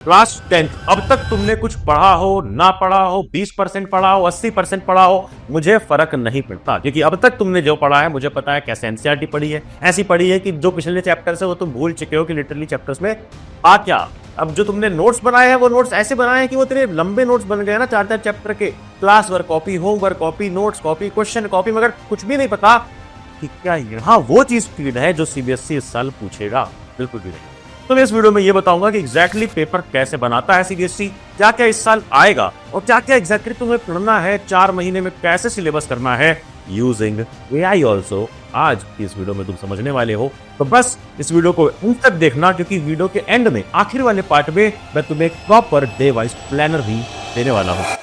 Class 10th अब तक तुमने कुछ पढ़ा हो ना पढ़ा हो, 20% पढ़ा हो, 80% पढ़ा हो, मुझे फर्क नहीं पड़ता, क्योंकि अब तक तुमने जो पढ़ा है मुझे पता है कैसे एनसीईआरटी पढ़ी है। ऐसी पढ़ी है कि जो पिछले चैप्टर्स है वो तुम भूल चुके हो कि लिटरली चैप्टर्स में आ क्या। अब जो तुमने नोट्स बनाए हैं वो नोट्स ऐसे बनाए हैं कि वो तेरे लंबे नोट्स बन गए ना, 4-4 चैप्टर के, class work copy, homework copy, notes copy, question copy, मगर कुछ भी नहीं पता कि क्या यहाँ वो चीज फीड है जो सीबीएसई इस साल पूछेगा। बिल्कुल भी नहीं। तो मैं इस वीडियो में ये बताऊंगा कि एग्जैक्टली पेपर कैसे बनाता है सीबीएसई, क्या क्या इस साल आएगा और क्या क्या एग्जैक्टली तुम्हें पढ़ना है, 4 महीने में कैसे सिलेबस करना है यूजिंग एआई ऑल्सो। आज की इस वीडियो में तुम समझने वाले हो, तो बस इस वीडियो को अंत तक देखना, क्योंकि वीडियो के एंड में, आखिर वाले पार्ट में, मैं तुम्हें एक प्रॉपर डे वाइज प्लानर भी देने वाला हूं।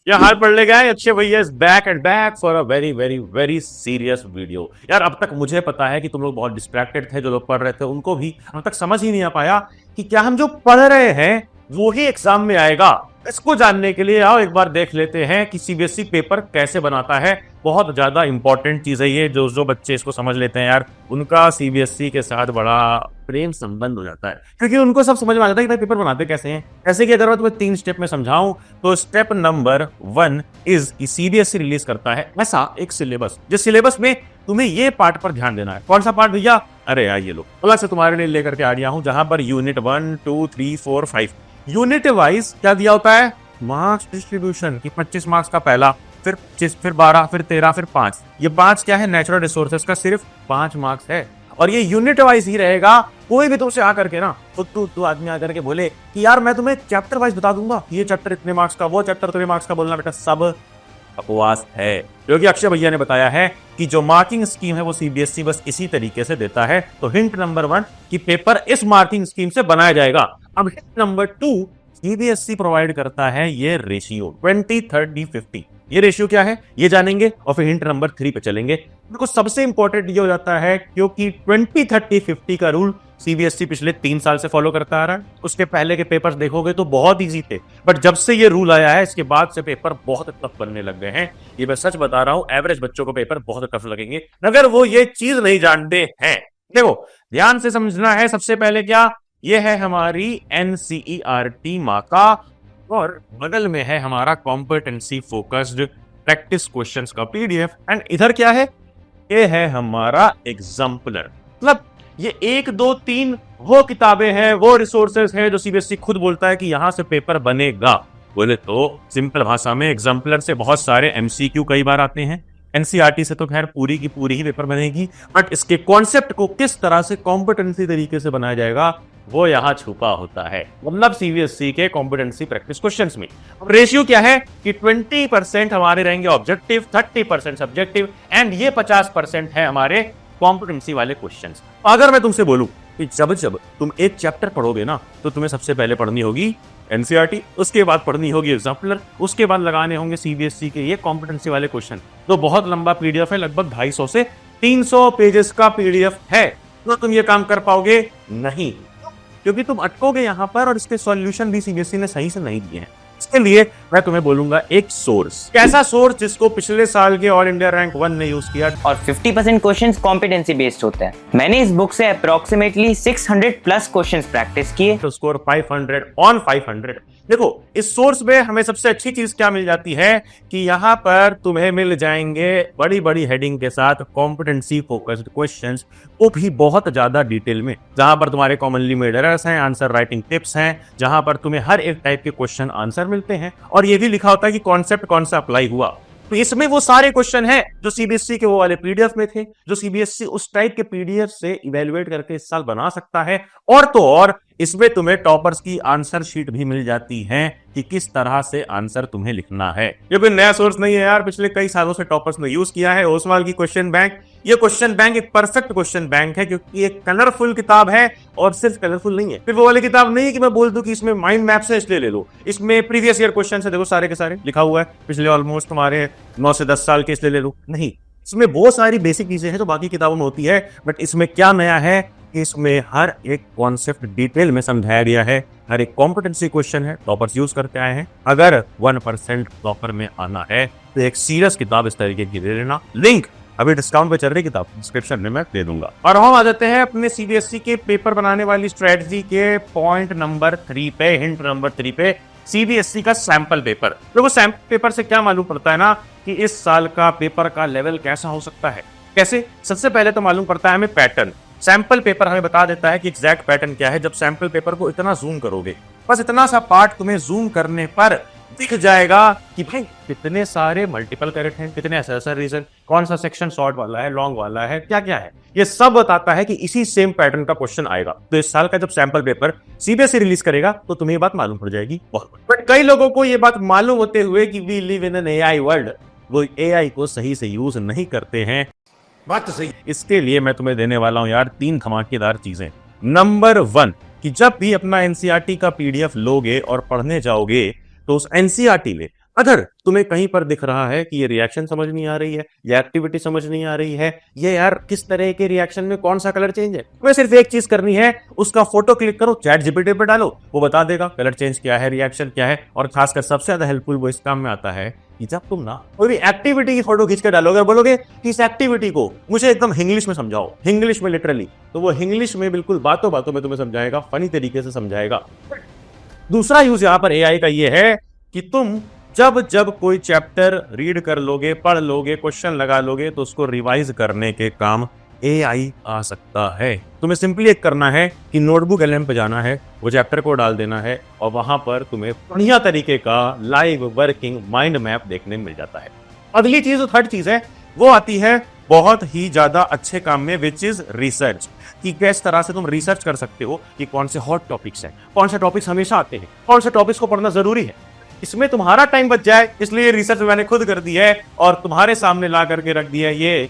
यार हाल पढ़ ले गए अच्छे भैया, is back and back for a very very very serious video. यार अब तक मुझे पता है कि तुम लोग बहुत डिस्ट्रैक्टेड थे, जो लोग पढ़ रहे थे उनको भी अब तक समझ ही नहीं आ पाया कि क्या हम जो पढ़ रहे हैं वो ही एग्जाम में आएगा। इसको जानने के लिए आओ एक बार देख लेते हैं कि सीबीएसई पेपर कैसे बनाता है। बहुत ज्यादा इंपॉर्टेंट चीज है ये, जो बच्चे इसको समझ लेते हैं यार, उनका सीबीएसई के साथ बड़ा प्रेम संबंध हो जाता है, क्योंकि उनको सब समझ में आ जाता है कि भाई पेपर बनाते कैसे हैं। जैसे कि अगर मैं तुम्हें 3 स्टेप में समझाऊं तो स्टेप नंबर 1 इज कि सीबीएसई रिलीज करता है ऐसा एक सिलेबस, जिस सिलेबस में तुम्हें ये पार्ट पर ध्यान देना है। कौन सा पार्ट भैया? अरे यार ये लो अलग से तुम्हारे लिए लेकर के आ गया हूं, जहां पर यूनिट 1, 2, 3, 4, 5 यूनिट वाइज क्या दिया होता है, मार्क्स डिस्ट्रीब्यूशन की 25 मार्क्स का पहला, फिर 25, फिर 12, फिर 13, फिर 5। ये 5 क्या है? नेचुरल रिसोर्सेज का सिर्फ 5 मार्क्स है, और ये यूनिट वाइज ही रहेगा। कोई भी तुमसे आकर के ना तू आदमी आकर के बोले कि यार मैं तुम्हें चैप्टर वाइज बता दूंगा, ये चैप्टर इतने मार्क्स का, वो चैप्टर इतने मार्क्स का, बोलना बेटा सब बकवास है। क्योंकि अक्षय भैया ने बताया है कि जो मार्किंग स्कीम है वो सीबीएसई बस इसी तरीके से देता है। तो हिंट नंबर 1 कि पेपर इस मार्किंग स्कीम से बनाया जाएगा। अब हिंट नंबर 2, सीबीएसई प्रोवाइड करता है ये रेशियो 20-30-50। ये रेशियो क्या है ये जानेंगे, और फिर हिंट नंबर 3 पे चलेंगे। देखो सबसे इंपॉर्टेंट ये हो जाता है क्योंकि 20-30-50 का रूल सीबीएसई पिछले 3 साल से फॉलो करता आ रहा है। उसके पहले के पेपर्स देखोगे तो बहुत इजी थे, बट जब से ये रूल आया है इसके बाद से पेपर बहुत टफ बनने लग गए हैं। ये मैं सच बता रहा हूं, एवरेज बच्चों को पेपर बहुत टफ लगेंगे अगर वो ये चीज नहीं जानते हैं। देखो ध्यान से समझना है, सबसे पहले क्या, ये है हमारी एनसीईआरटी माका, और बगल में है हमारा कॉम्पिटेंसी फोकस्ड प्रैक्टिस क्वेश्चंस का पीडीएफ, एंड इधर क्या है, ये है हमारा एग्जाम्पलर। मतलब ये 1, 2, 3 वो किताबें हैं, वो रिसोर्सेज हैं जो सीबीएसई खुद बोलता है कि यहां से पेपर बनेगा। बोले तो सिंपल भाषा में एग्जाम्पलर से बहुत सारे एमसीक्यू कई बार आते हैं। एनसीईआरटी से तो खैर पूरी की पूरी ही पेपर बनेगी, बट इसके कॉन्सेप्ट को किस तरह से कॉम्पिटेंसी तरीके से बनाया जाएगा वो यहाँ छुपा होता है, मतलब सीबीएसई के कॉम्पिटेंसी प्रैक्टिस क्वेश्चंस में। अब रेशियो क्या है कि 20% हमारे रहेंगे ऑब्जेक्टिव, 30% सब्जेक्टिव, एंड ये 50% है हमारे कॉम्पिटेंसी वाले क्वेश्चंस। अगर मैं तुमसे बोलूं कि जब जब तुम एक चैप्टर पढ़ोगे ना तो तुम्हें सबसे पहले पढ़नी होगी एनसीईआरटी, उसके बाद पढ़नी होगी एग्जाम्पलर, उसके बाद लगाने होंगे सीबीएसई के ये कॉम्पिटेंसी वाले क्वेश्चन। तो बहुत लंबा पीडीएफ है, लगभग 250 से 300 पेजेस का पीडीएफ है। तो तुम ये काम कर पाओगे नहीं, क्योंकि तुम अटकोगे यहाँ पर, और इसके सॉल्यूशन भी सीबीएसई ने सही से नहीं दिए हैं। इसके लिए मैं तुम्हें बोलूंगा एक सोर्स। कैसा सोर्स? जिसको पिछले साल के ऑल इंडिया रैंक 1 ने यूज किया, और 50% क्वेश्चंस कॉम्पिटेंसी बेस्ड होते हैं। मैंने इस बुक से अप्रोक्सीमेटली 600 प्लस क्वेश्चंस प्रैक्टिस किए। तो स्कोर 500 ऑन 500। देखो इस सोर्स में हमें सबसे अच्छी चीज क्या मिल जाती है कि यहाँ पर तुम्हें मिल जाएंगे बड़ी बड़ी हेडिंग के साथ कॉम्पिटेंसी फोकस्ड क्वेश्चंस, वो भी बहुत ज्यादा डिटेल में, जहां पर तुम्हारे कॉमनली मेड एरर्स हैं, आंसर राइटिंग टिप्स हैं, जहां पर तुम्हें हर एक टाइप के क्वेश्चन आंसर मिलते हैं, और ये भी लिखा होता है कि कॉन्सेप्ट कौन सा अप्लाई हुआ। तो इसमें वो सारे क्वेश्चन हैं जो सीबीएसई के वो वाले पीडीएफ में थे, जो सीबीएसई उस टाइप के पीडीएफ से इवेलुएट करके इस साल बना सकता है। और तो और इसमें तुम्हें टॉपर्स की आंसर शीट भी मिल जाती है कि किस तरह से आंसर तुम्हें लिखना है। ये कोई नया सोर्स नहीं है यार, पिछले कई सालों से टॉपर्स ने यूज किया है ओसवाल की क्वेश्चन बैंक। ये क्वेश्चन बैंक एक परफेक्ट क्वेश्चन बैंक है, क्योंकि एक कलरफुल किताब है, और सिर्फ कलरफुल नहीं है, फिर वो वाली किताब नहीं है कि मैं बोल दूं कि इसमें माइंड मैप्स है इसलिए ले लो। इसमें प्रीवियस ईयर क्वेश्चन है, देखो सारे के सारे लिखा हुआ है, पिछले ऑलमोस्ट तुम्हारे 9 से 10 साल के, इसलिए ले लो। नहीं, इसमें बहुत सारी बेसिक चीजें हैं जो बाकी किताबों में होती है, बट इसमें क्या नया है कि इसमें हर एक कॉन्सेप्ट डिटेल में समझाया गया है। हर एक कॉम्पिटेंसी क्वेश्चन है, टॉपर्स यूज करके आए हैं। अगर 1% टॉपर में आना है तो एक सीरियस किताब इस तरीके की ले लेना। लिंक अभी डिस्काउंट पे चल रही किताब, डिस्क्रिप्शन में मैं दे दूंगा। और हम आ जाते हैं अपने सीबीएसई के पेपर बनाने वाली स्ट्रेटजी के पॉइंट नंबर 3 पे, हिंट नंबर 3 पे, सीबीएसई का सैंपल पेपर। देखो सैंपल पेपर से क्या मालूम पड़ता है ना कि इस साल का पेपर का लेवल कैसा हो सकता है। कैसे? सबसे पहले तो मालूम पड़ता है हमें पैटर्न। सैंपल पेपर हमें बता देता है कि एग्जैक्ट पैटर्न क्या है। जब सैंपल पेपर को इतना जूम करोगे, बस इतना सा पार्ट तुम्हें जूम करने पर दिख जाएगा कि भाई कितने सारे मल्टीपल करेक्ट हैं, कितने ऐसा रीजन, कौन सा सेक्शन शॉर्ट वाला है, लॉन्ग वाला है, क्या क्या है, ये सब बताता है कि इसी सेम पैटर्न का क्वेश्चन आएगा। तो इस साल का जब सैंपल पेपर सीबीएसई रिलीज करेगा तो तुम्हें ये बात मालूम पड़ जाएगी। बट कई लोगों को ये बात मालूम होते हुए कि we live in an AI world, वो एआई को सही से यूज नहीं करते हैं। बात तो सही। इसके लिए मैं तुम्हें देने वाला हूं यार 3 धमाकेदार चीजें। नंबर 1 कि जब भी अपना एनसीईआरटी का पीडीएफ लोगे और पढ़ने जाओगे तो उस एनसीईआरटी में अगर तुम्हें कहीं पर दिख रहा है कि ये रिएक्शन समझ नहीं आ रही है, या एक्टिविटी समझ नहीं आ रही है, ये यार किस तरह के रिएक्शन में कौन सा कलर चेंज है, तुम्हें सिर्फ एक चीज करनी है, उसका फोटो क्लिक करो, चैट जीपीटी पे डालो, वो बता देगा कलर चेंज क्या है, रिएक्शन क्या है। और खासकर सबसे ज्यादा हेल्पफुल वो इस काम में आता है कि जब तुम ना कोई भी एक्टिविटी की फोटो खींच के डालोगे और बोलोगे कि इस एक्टिविटी को मुझे एकदम इंग्लिश में समझाओ, इंग्लिश में लिटरली, तो वो इंग्लिश में बिल्कुल बातों बातों में तुम्हें समझाएगा, फनी तरीके से समझाएगा। दूसरा यूज यहां पर एआई का ये है कि तुम जब जब कोई चैप्टर रीड कर लोगे, पढ़ लोगे, क्वेश्चन लगा लोगे, तो उसको रिवाइज करने के काम एआई आ सकता है। तुम्हें सिंपली एक करना है कि नोटबुक एलएम पे जाना है, वो चैप्टर को डाल देना है और वहां पर तुम्हें बढ़िया तरीके का लाइव वर्किंग माइंड मैप देखने मिल जाता है। अगली चीज, जो थर्ड चीज है, वो आती है बहुत ही ज्यादा अच्छे काम में, विच इज रिसर्च। कि किस तरह से तुम रिसर्च कर सकते हो कि कौन से हॉट टॉपिक्स हैं, कौन से टॉपिक्स हमेशा आते हैं, कौन से टॉपिक्स को पढ़ना जरूरी है। इसमें तुम्हारा टाइम बच जाए, इसलिए रिसर्च मैंने खुद कर दी है और तुम्हारे सामने ला करके रख दिया है। ये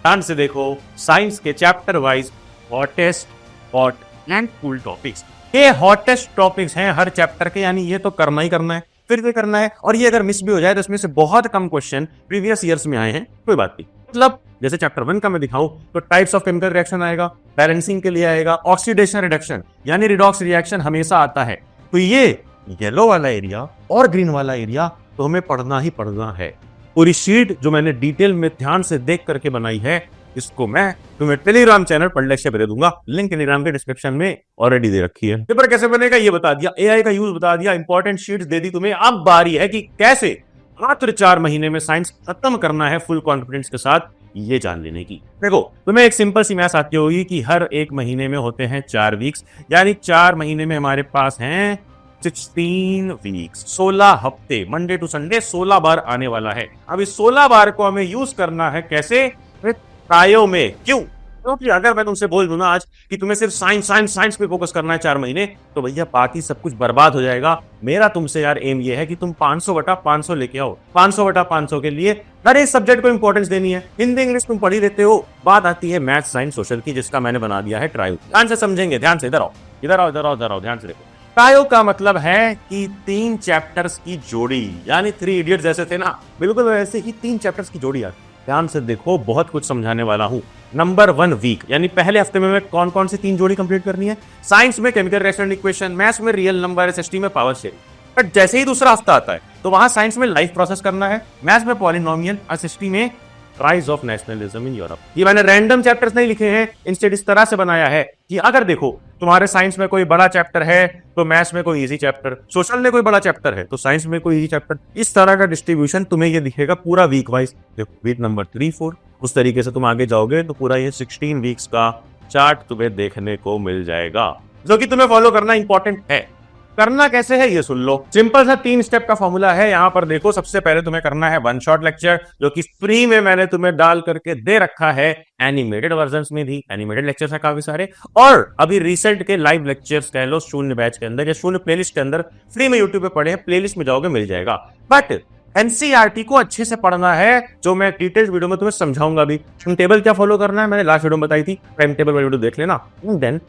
ध्यान से देखो, साइंस के chapter wise hottest, hot and cool topics. ये हॉटेस्ट टॉपिक्स हैं हर चैप्टर के, यानी ये तो करना ही करना है, फिर भी करना है। और ये अगर मिस भी हो जाए तो इसमें से बहुत कम क्वेश्चन प्रीवियस ईयर्स में आए हैं, कोई बात नहीं। मतलब जैसे चैप्टर 1 का मैं दिखाऊं तो टाइप्स ऑफ केमिकल रिएक्शन आएगा, बैलेंसिंग के लिए आएगा, ऑक्सीडेशन रिडक्शन यानी रिडॉक्स रिएक्शन हमेशा आता है। तो ये येलो वाला एरिया और ग्रीन वाला एरिया तो हमें पढ़ना ही पढ़ना है। पूरी शीट जो मैंने डिटेल में ध्यान से देख करके बनाई है, इसको मैं तुम्हें टेलीग्राम चैनल पर लेक्चर पे दे दूंगा, लिंक टेलीग्राम के डिस्क्रिप्शन में ऑलरेडी दे रखी है। पेपर कैसे बनेगा ये बता दिया, एआई का यूज बता दिया, इंपॉर्टेंट शीट्स दे दी तुम्हें। अब बारी है कि कैसे मात्र 4 महीने में साइंस खत्म करना है फुल कॉन्फिडेंस के साथ, ये जान लेने की। देखो तुम्हें एक सिंपल सी मैथ आती होगी कि हर एक महीने में होते हैं 4 वीक्स, यानी 4 महीने में हमारे पास हैं 16 वीक्स, 16 हफ्ते, मंडे टू संडे 16 बार आने वाला है। अब इस 16 बार को हमें यूज करना है कैसे? प्रायो में। क्यों? क्योंकि अगर मैं तुमसे बोल दूं ना आज कि तुम्हें सिर्फ साइंस साइंस साइंस पे फोकस करना है 4 महीने, तो भैया बाकी सब कुछ बर्बाद हो जाएगा। मेरा तुमसे यार एम ये है कि तुम 500/500 लेके आओ। 500/500 के लिए हर एक सब्जेक्ट को इंपॉर्टेंस देनी है। हिंदी इंग्लिश तुम पढ़ी लेते हो, बात आती है मैथ साइंस सोशल की, जिसका मैंने बना दिया है ट्रायो। ध्यान से समझेंगे, ध्यान से, इधर आओ इधर आओ इधर आओ इधर आओ, ध्यान से देखो। ट्रायो का मतलब है कि 3 चैप्टर्स की जोड़ी, यानी 3 इडियट्स जैसे थे ना, बिल्कुल वैसे ही 3 चैप्टर्स की जोड़ी। यार ध्यान से देखो, बहुत कुछ समझाने वाला हूं। नंबर 1 वीक, यानी पहले हफ्ते में कौन कौन सी 3 जोड़ी कंप्लीट करनी है? साइंस में केमिकल रिएक्शन इक्वेशन, मैथ्स में रियल नंबर, एसएसटी में पावर शेयरिंग। बट जैसे ही दूसरा हफ्ता आता है तो वहां साइंस में लाइफ प्रोसेस करना है, मैथ्स में पॉलिनोमियल, एसएसटी में rise of nationalism in Europe. ये मैंने रैंडम चैप्टर्स नहीं लिखे हैं, इंस्टेड इस तरह से बनाया है कि अगर देखो तुम्हारे साइंस में कोई बड़ा चैप्टर है तो मैथ्स में कोई इजी चैप्टर, सोशल में कोई बड़ा चैप्टर है तो साइंस में कोई इजी चैप्टर। इस तरह का डिस्ट्रीब्यूशन तुम्हें ये दिखेगा पूरा वीक वाइज। देखो वीक नंबर 3, 4, उस तरीके से तुम आगे जाओगे तो पूरा ये 16 वीक्स का चार्ट तुम्हें देखने को मिल जाएगा, जो कि तुम्हें फॉलो करना इंपॉर्टेंट है। करना कैसे है ये सुन लो। सिंपल सा 3 स्टेप का फॉर्मूला है। यहाँ पर देखो, सबसे पहले तुम्हें करना है 1 शॉट लेक्चर, जो कि फ्री में मैंने तुम्हें डाल करके दे रखा है। एनिमेटेड वर्जन्स में भी एनिमेटेड लेक्चर्स हैं काफी सारे, और अभी रिसेंट के लाइव लेक्चर्स कह लो शून्य बैच के अंदर या शून्य प्लेलिस्ट के अंदर फ्री में यूट्यूब पे पढ़े हैं, प्लेलिस्ट में जाओगे मिल जाएगा। बट एनसीईआरटी को अच्छे से पढ़ना है, जो मैं डिटेल्स वीडियो में तुम्हें समझाऊंगा भी। टाइम टेबल क्या फॉलो करना है मैंने लास्ट वीडियो में बताई थी, टाइम टेबल वीडियो देख लेना। देन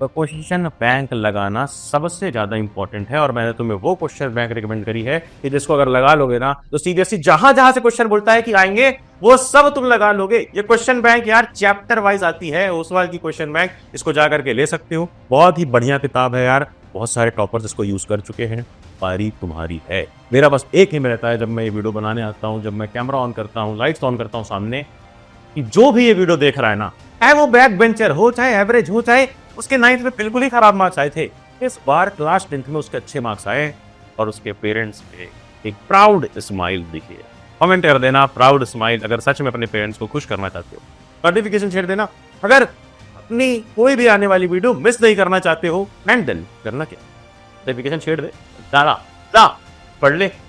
क्वेश्चन बैंक लगाना सबसे ज्यादा इंपॉर्टेंट है, और मैंने तुम्हें वो क्वेश्चन बैंक रिकमेंड करी है कि जिसको अगर लगा लोगे ना तो सीबीएसई जहां जहां से क्वेश्चन बोलता है कि आएंगे वो सब तुम लगा लोगे। ये क्वेश्चन बैंक यार चैप्टर वाइज आती है, ओसवाल की क्वेश्चन बैंक, इसको जा करके ले सकते हो। बहुत ही बढ़िया किताब है यार, बहुत सारे टॉपर्स इसको यूज कर चुके हैं, पारी तुम्हारी है। मेरा बस एक ही रहता है, जब मैं ये वीडियो बनाने आता हूँ, जब मैं कैमरा ऑन करता हूँ, लाइट्स ऑन करता हूँ सामने, कि जो भी ये वीडियो देख रहा है ना, चाहे वो बैक बेंचर हो, चाहे एवरेज हो, चाहे उसके 9th में बिल्कुल ही खराब मार्क्स आए थे, इस बार क्लास 10th में उसके अच्छे मार्क्स आए और उसके पेरेंट्स पे एक प्राउड स्माइल दिखी है। कमेंट कर देना प्राउड स्माइल अगर सच में अपने पेरेंट्स को खुश करना चाहते हो। नोटिफिकेशन छेड़ देना अगर अपनी कोई भी आने वाली वीडियो मिस नहीं करना चाहते हो। एंड देन करना क्या, नोटिफिकेशन छेड़ दे, डाला ला पढ़ ले।